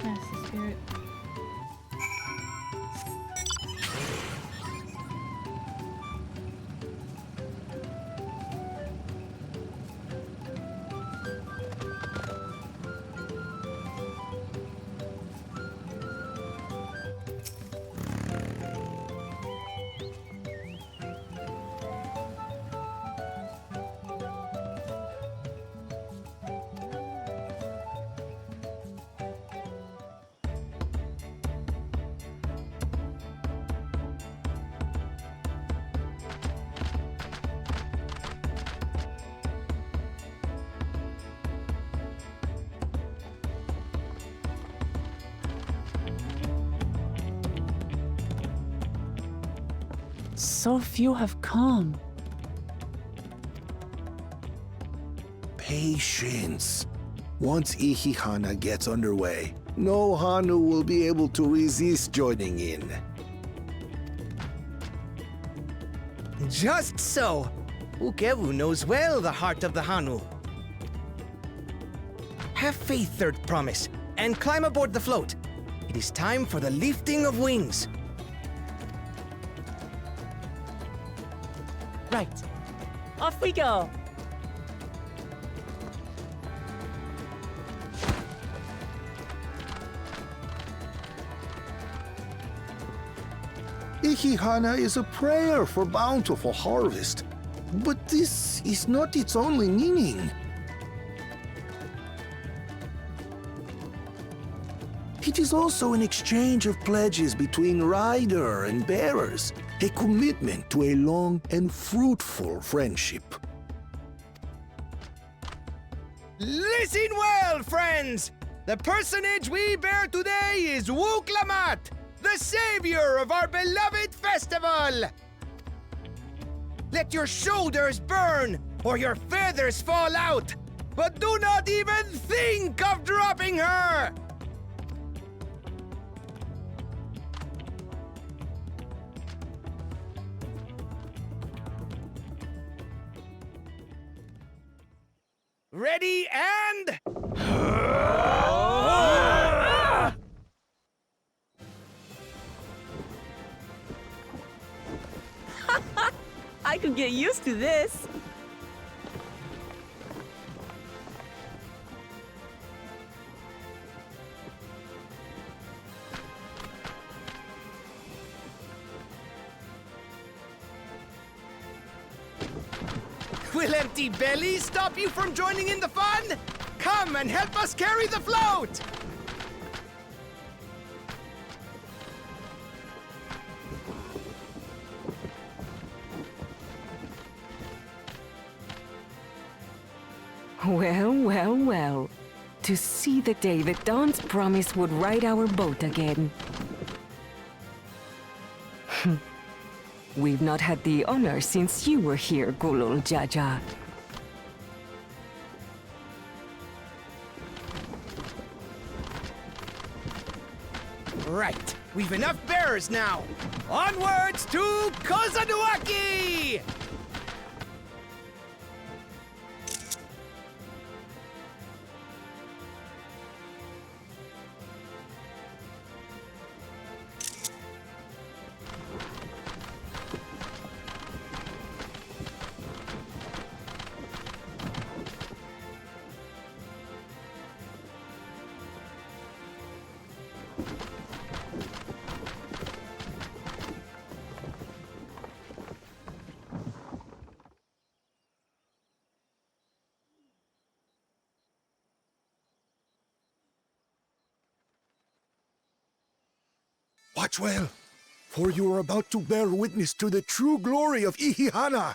That's the spirit. So few have come. Patience. Once Ihihana gets underway, no Hanu will be able to resist joining in. Just so. Ukewu knows well the heart of the Hanu. Have faith, Third Promise, and climb aboard the float. It is time for the lifting of wings. Right. Off we go. Ihihana is a prayer for bountiful harvest. But this is not its only meaning. It is also an exchange of pledges between rider and bearers, a commitment to a long and fruitful friendship. Listen well, friends! The personage we bear today is Wuklamat, the savior of our beloved festival! Let your shoulders burn, or your feathers fall out, but do not even think of dropping her! Ready and... I could get used to this. Will empty bellies stop you from joining in the fun? Come and help us carry the float! Well, well, well. To see the day that Dawn's promise would ride our boat again. We've not had the honor since you were here, Gulul Jaja. Right, we've enough bearers now. Onwards to Kozanuaki! Watch well, for you are about to bear witness to the true glory of Ihihana.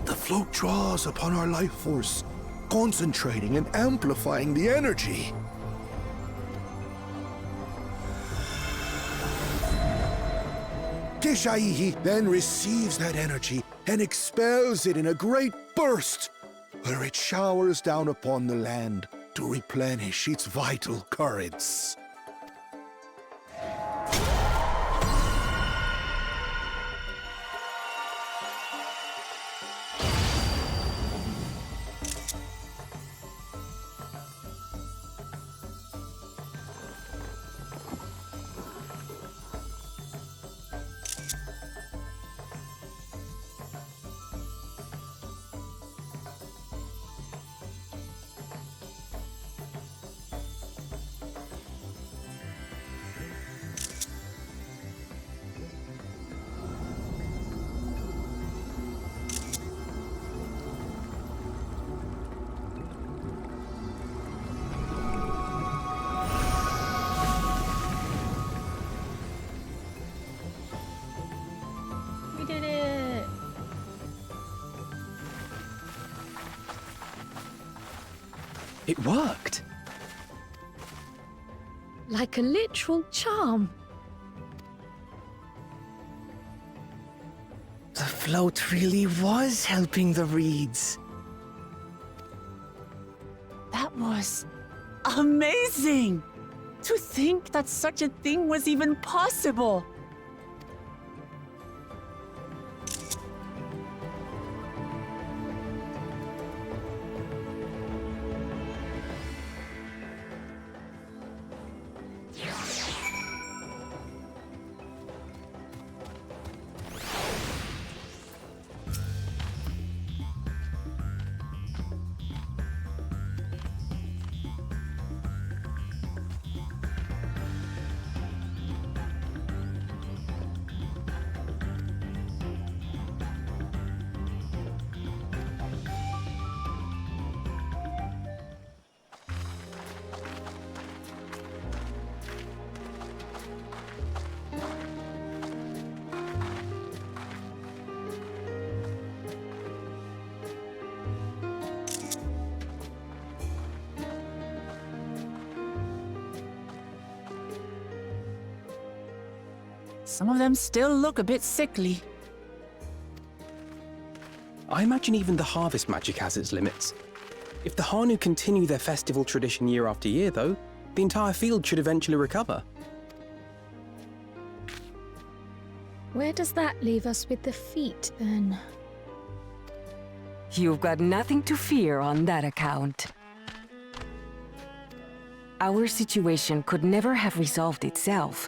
The float draws upon our life force, concentrating and amplifying the energy. Kishaihi then receives that energy and expels it in a great burst, where it showers down upon the land, to replenish its vital currents. We did it! It worked! Like a literal charm. The float really was helping the reeds. That was amazing! To think that such a thing was even possible! Some of them still look a bit sickly. I imagine even the harvest magic has its limits. If the Hanu continue their festival tradition year after year, though, the entire field should eventually recover. Where does that leave us with the feet, then? You've got nothing to fear on that account. Our situation could never have resolved itself.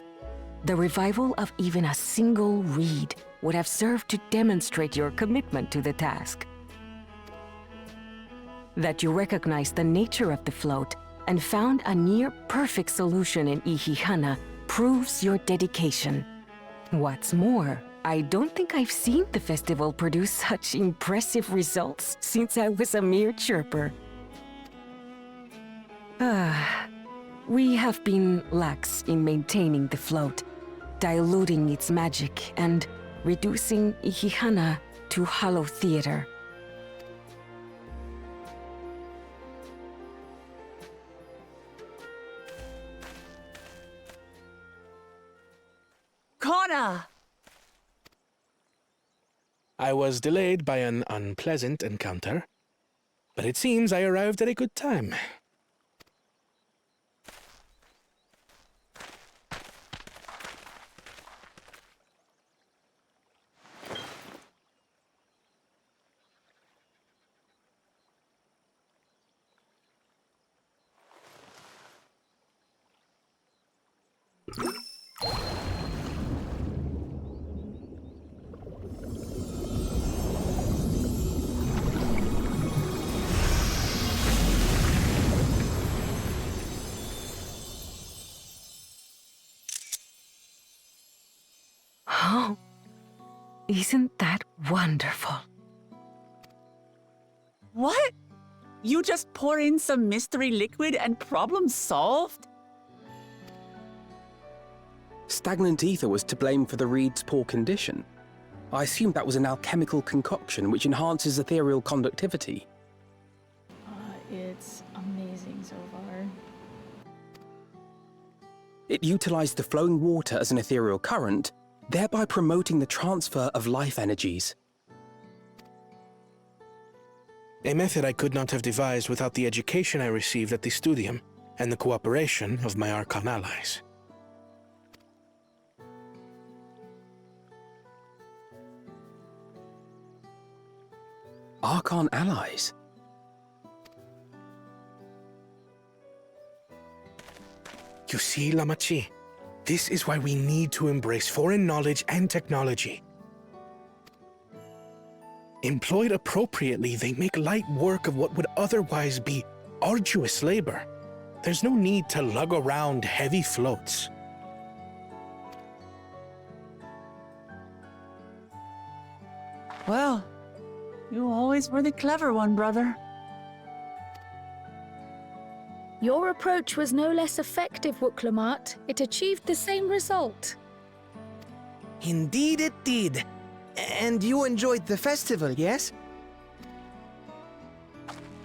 The revival of even a single reed would have served to demonstrate your commitment to the task. That you recognized the nature of the float and found a near-perfect solution in Ihihana proves your dedication. What's more, I don't think I've seen the festival produce such impressive results since I was a mere chirper. We have been lax in maintaining the float, diluting its magic and reducing Ihihana to hollow theater. Connor! I was delayed by an unpleasant encounter, but it seems I arrived at a good time. Oh, isn't that wonderful? What? You just pour in some mystery liquid and problem solved? Stagnant ether was to blame for the reed's poor condition. I assumed that was an alchemical concoction which enhances ethereal conductivity. It's amazing so far. It utilized the flowing water as an ethereal current, thereby promoting the transfer of life energies. A method I could not have devised without the education I received at the studium and the cooperation of my Archon allies. Archon allies? You see, Lamachi, this is why we need to embrace foreign knowledge and technology. Employed appropriately, they make light work of what would otherwise be arduous labor. There's no need to lug around heavy floats. Well, you always were the clever one, brother. Your approach was no less effective, Wooklamat. It achieved the same result. Indeed it did. And you enjoyed the festival, yes?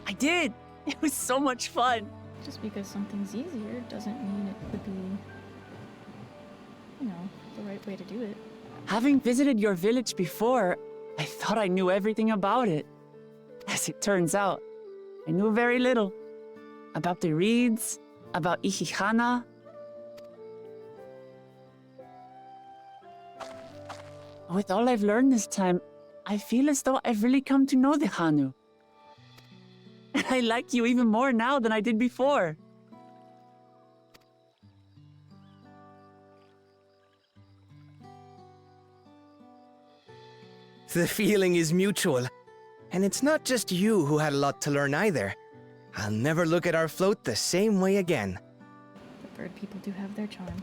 I did. It was so much fun. Just because something's easier doesn't mean it would be, the right way to do it. Having visited your village before, I thought I knew everything about it. As it turns out, I knew very little. About the reeds, about Ihihana. With all I've learned this time, I feel as though I've really come to know the Hanu. And I like you even more now than I did before. The feeling is mutual. And it's not just you who had a lot to learn either. I'll never look at our float the same way again. The bird people do have their charm.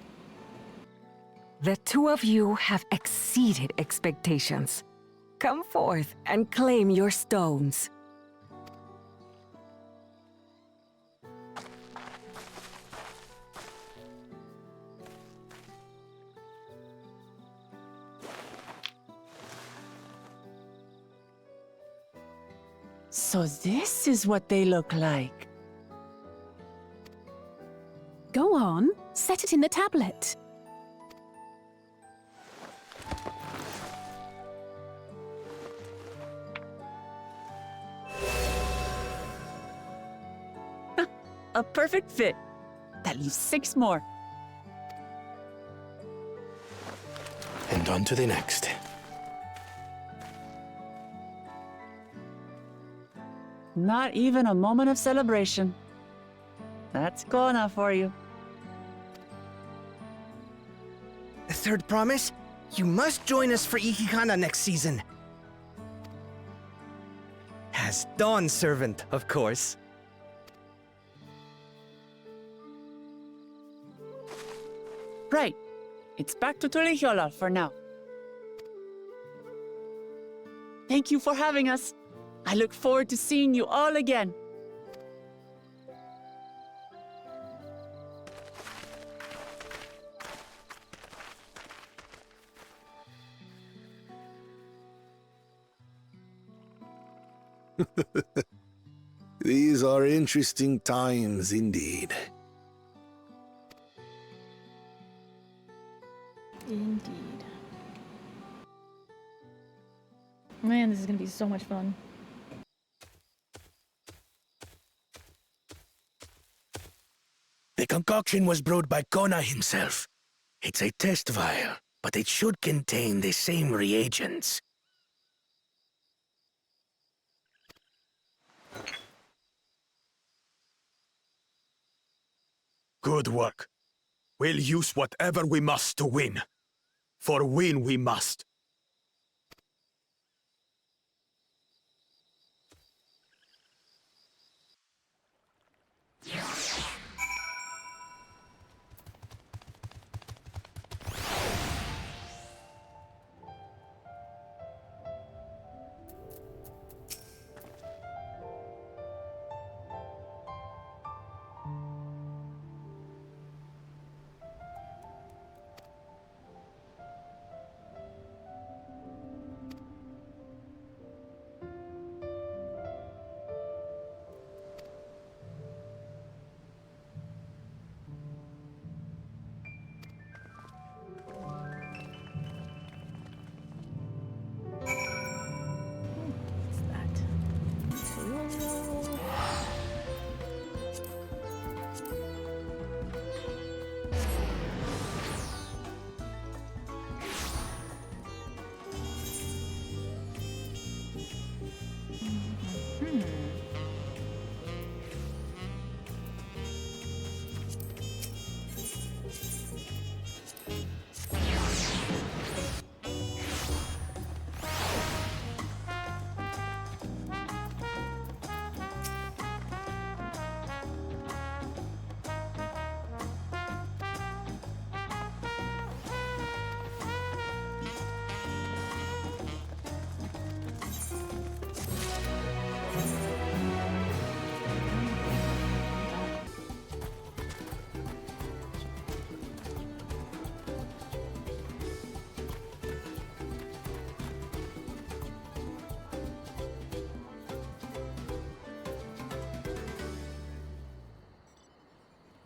The two of you have exceeded expectations. Come forth and claim your stones. So this is what they look like. Go on, set it in the tablet. A perfect fit. That leaves 6 more. And on to the next. Not even a moment of celebration. That's Kona for you. The third promise? You must join us for Ihihana next season. As Dawn servant, of course. Right. It's back to Tulihiola for now. Thank you for having us. I look forward to seeing you all again. These are interesting times indeed. Indeed. Man, this is gonna be so much fun. The concoction was brewed by Kona himself. It's a test vial, but it should contain the same reagents. Good work. We'll use whatever we must to win. For win we must.